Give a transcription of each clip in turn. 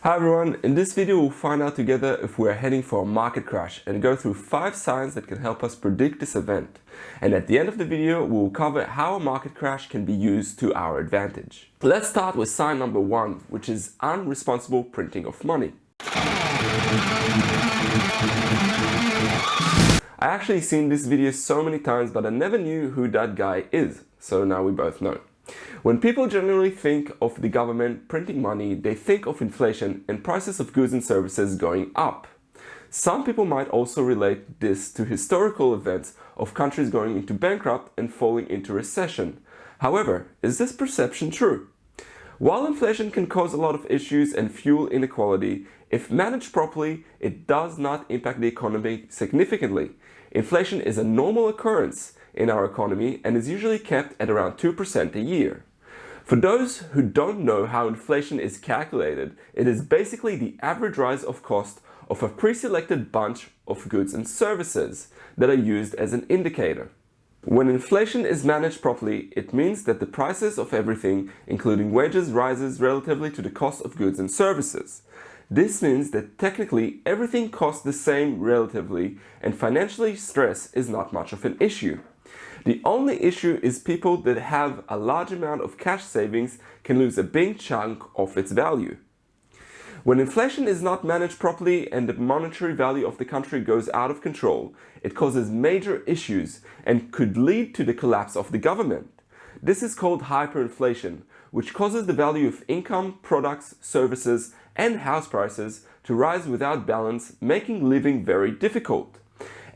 Hi everyone, in this video we'll find out together if we're heading for a market crash and go through 5 signs that can help us predict this event. And at the end of the video we'll cover how a market crash can be used to our advantage. Let's start with sign number 1, which is unresponsible printing of money. I actually seen this video so many times, but I never knew who that guy is, so now we both know. When people generally think of the government printing money, they think of inflation and prices of goods and services going up. Some people might also relate this to historical events of countries going into bankrupt and falling into recession. However, is this perception true? While inflation can cause a lot of issues and fuel inequality, if managed properly, it does not impact the economy significantly. Inflation is a normal occurrence in our economy and is usually kept at around 2% a year. For those who don't know how inflation is calculated, it is basically the average rise of cost of a pre-selected bunch of goods and services that are used as an indicator. When inflation is managed properly, it means that the prices of everything, including wages, rises relatively to the cost of goods and services. This means that technically everything costs the same relatively, and financially stress is not much of an issue. The only issue is people that have a large amount of cash savings can lose a big chunk of its value. When inflation is not managed properly and the monetary value of the country goes out of control, it causes major issues and could lead to the collapse of the government. This is called hyperinflation, which causes the value of income, products, services, and house prices to rise without balance, making living very difficult.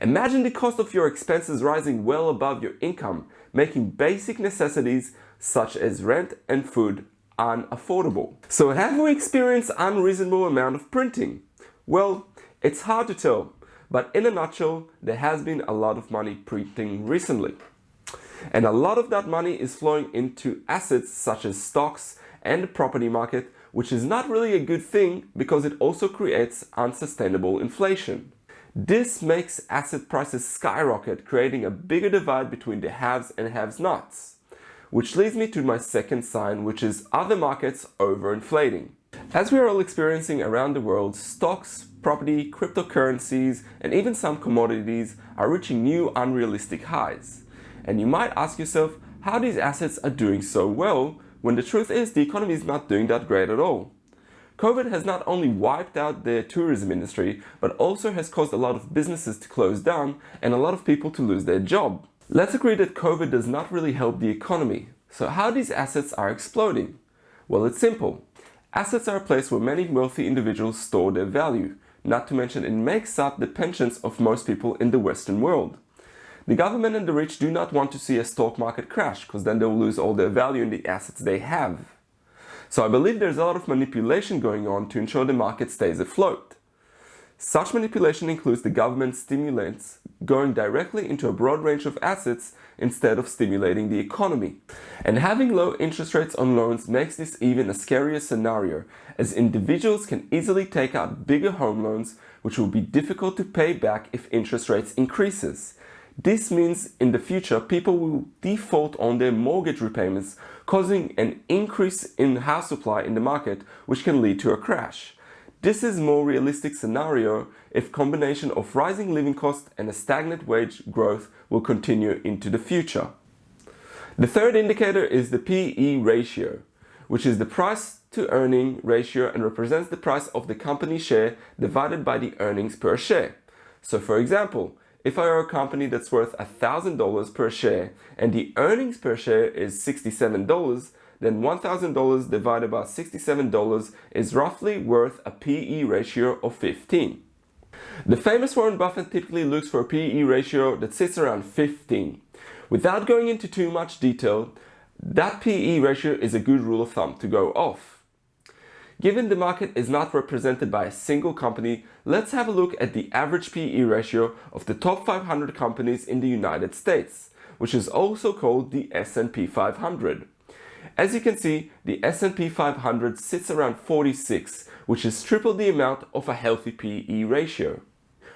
Imagine the cost of your expenses rising well above your income, making basic necessities such as rent and food unaffordable. So have we experienced unreasonable amount of printing? Well, it's hard to tell, but in a nutshell, there has been a lot of money printing recently. And a lot of that money is flowing into assets such as stocks and the property market, which is not really a good thing because it also creates unsustainable inflation. This makes asset prices skyrocket, creating a bigger divide between the haves and have-nots. Which leads me to my second sign, which is other markets overinflating. As we are all experiencing around the world, stocks, property, cryptocurrencies, and even some commodities are reaching new unrealistic highs. And you might ask yourself how these assets are doing so well, when the truth is the economy is not doing that great at all. COVID has not only wiped out the tourism industry, but also has caused a lot of businesses to close down and a lot of people to lose their job. Let's agree that COVID does not really help the economy. So how these assets are exploding? Well, it's simple. Assets are a place where many wealthy individuals store their value, not to mention it makes up the pensions of most people in the Western world. The government and the rich do not want to see a stock market crash, because then they'll lose all their value in the assets they have. So I believe there's a lot of manipulation going on to ensure the market stays afloat. Such manipulation includes the government stimulants going directly into a broad range of assets instead of stimulating the economy. And having low interest rates on loans makes this even a scarier scenario, as individuals can easily take out bigger home loans, which will be difficult to pay back if interest rates increases. This means in the future people will default on their mortgage repayments, causing an increase in house supply in the market, which can lead to a crash. This is a more realistic scenario if combination of rising living costs and a stagnant wage growth will continue into the future. The third indicator is the PE ratio, which is the price to earning ratio and represents the price of the company share divided by the earnings per share. So for example, if I are a company that's worth $1,000 per share and the earnings per share is $67, then $1,000 divided by $67 is roughly worth a PE ratio of 15. The famous Warren Buffett typically looks for a PE ratio that sits around 15. Without going into too much detail, that PE ratio is a good rule of thumb to go off. Given the market is not represented by a single company, let's have a look at the average PE ratio of the top 500 companies in the United States, which is also called the S&P 500. As you can see, the S&P 500 sits around 46, which is triple the amount of a healthy PE ratio.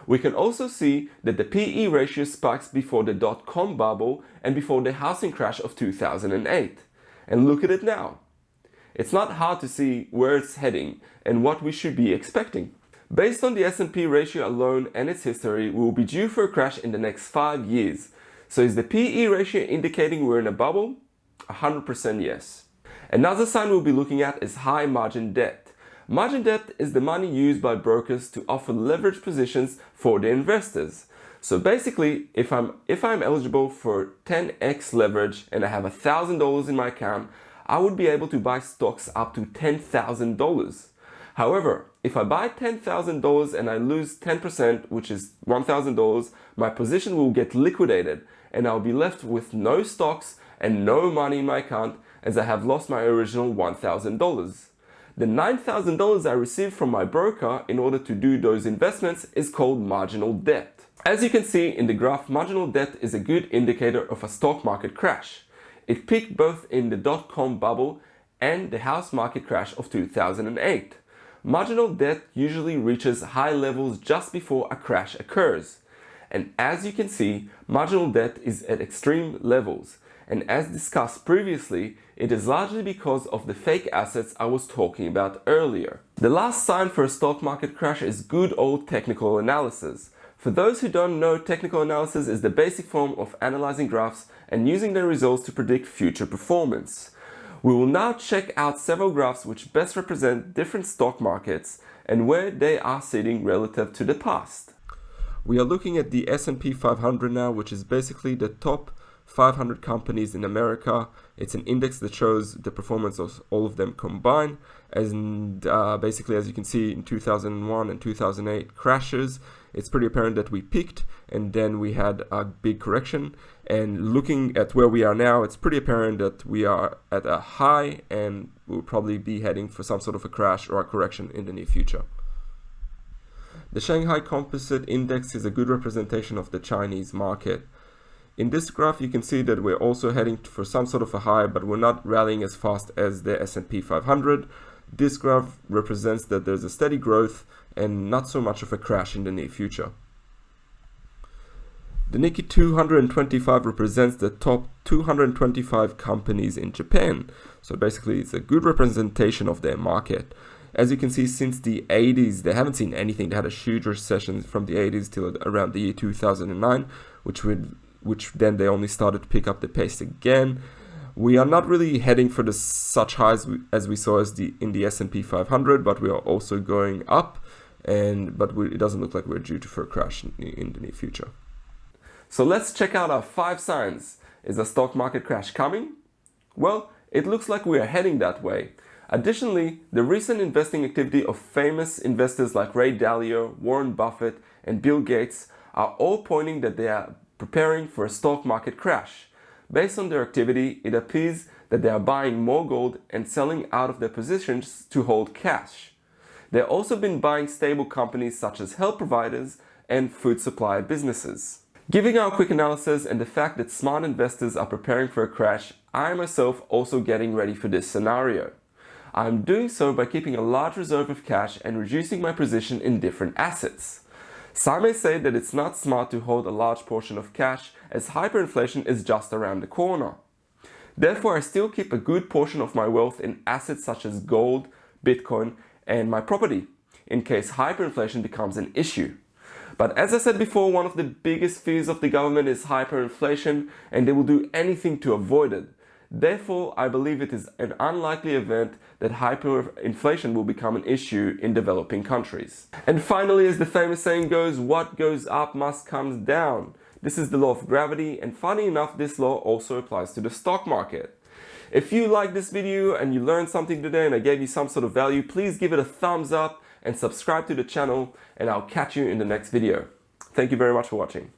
We can also see that the PE ratio spikes before the dot-com bubble and before the housing crash of 2008. And look at it now. it's not hard to see where it's heading and what we should be expecting. Based on the S&P ratio alone and its history, we will be due for a crash in the next 5 years. So is the PE ratio indicating we're in a bubble? 100% yes. Another sign we'll be looking at is high margin debt. Margin debt is the money used by brokers to offer leverage positions for their investors. So basically, if I'm eligible for 10x leverage and I have $1,000 in my account, I would be able to buy stocks up to $10,000. However, if I buy $10,000 and I lose 10%, which is $1,000, my position will get liquidated and I'll be left with no stocks and no money in my account as I have lost my original $1,000. The $9,000 I received from my broker in order to do those investments is called marginal debt. As you can see in the graph, marginal debt is a good indicator of a stock market crash. It peaked both in the dot-com bubble and the house market crash of 2008. Marginal debt usually reaches high levels just before a crash occurs. And as you can see, marginal debt is at extreme levels. And as discussed previously, it is largely because of the fake assets I was talking about earlier. The last sign for a stock market crash is good old technical analysis. For those who don't know, technical analysis is the basic form of analyzing graphs and using their results to predict future performance. We will now check out several graphs which best represent different stock markets and where they are sitting relative to the past. We are looking at the S&P 500 now, which is basically the top 500 companies in America. It's an index that shows the performance of all of them combined. Basically, as you can see, in 2001 and 2008 crashes, it's pretty apparent that we peaked and then we had a big correction. And looking at where we are now, it's pretty apparent that we are at a high and we'll probably be heading for some sort of a crash or a correction in the near future. The Shanghai Composite Index is a good representation of the Chinese market. In this graph, you can see that we're also heading for some sort of a high, but we're not rallying as fast as the S&P 500. This graph represents that there's a steady growth and not so much of a crash in the near future. The Nikkei 225 represents the top 225 companies in Japan. So basically, it's a good representation of their market. As you can see, since the 80s, they haven't seen anything. They had a huge recession from the 80s till around the year 2009, which then they only started to pick up the pace again. We are not really heading for such highs as we saw in the S&P 500, but we are also going up, but it doesn't look like we're due for a crash in the near future. So let's check out our 5 signs. Is a stock market crash coming? Well, it looks like we are heading that way. Additionally, the recent investing activity of famous investors like Ray Dalio, Warren Buffett, and Bill Gates are all pointing that they are preparing for a stock market crash. Based on their activity, it appears that they are buying more gold and selling out of their positions to hold cash. They've also been buying stable companies such as health providers and food supply businesses. Giving our quick analysis and the fact that smart investors are preparing for a crash, I myself also getting ready for this scenario. I'm doing so by keeping a large reserve of cash and reducing my position in different assets. Some may say that it's not smart to hold a large portion of cash as hyperinflation is just around the corner. Therefore, I still keep a good portion of my wealth in assets such as gold, Bitcoin, and my property, in case hyperinflation becomes an issue. But as I said before, one of the biggest fears of the government is hyperinflation, and they will do anything to avoid it. Therefore, I believe it is an unlikely event that hyperinflation will become an issue in developing countries. And finally, as the famous saying goes, what goes up must come down. This is the law of gravity, and funny enough, this law also applies to the stock market. If you like this video and you learned something today and I gave you some sort of value, please give it a thumbs up and subscribe to the channel, and I'll catch you in the next video. Thank you very much for watching.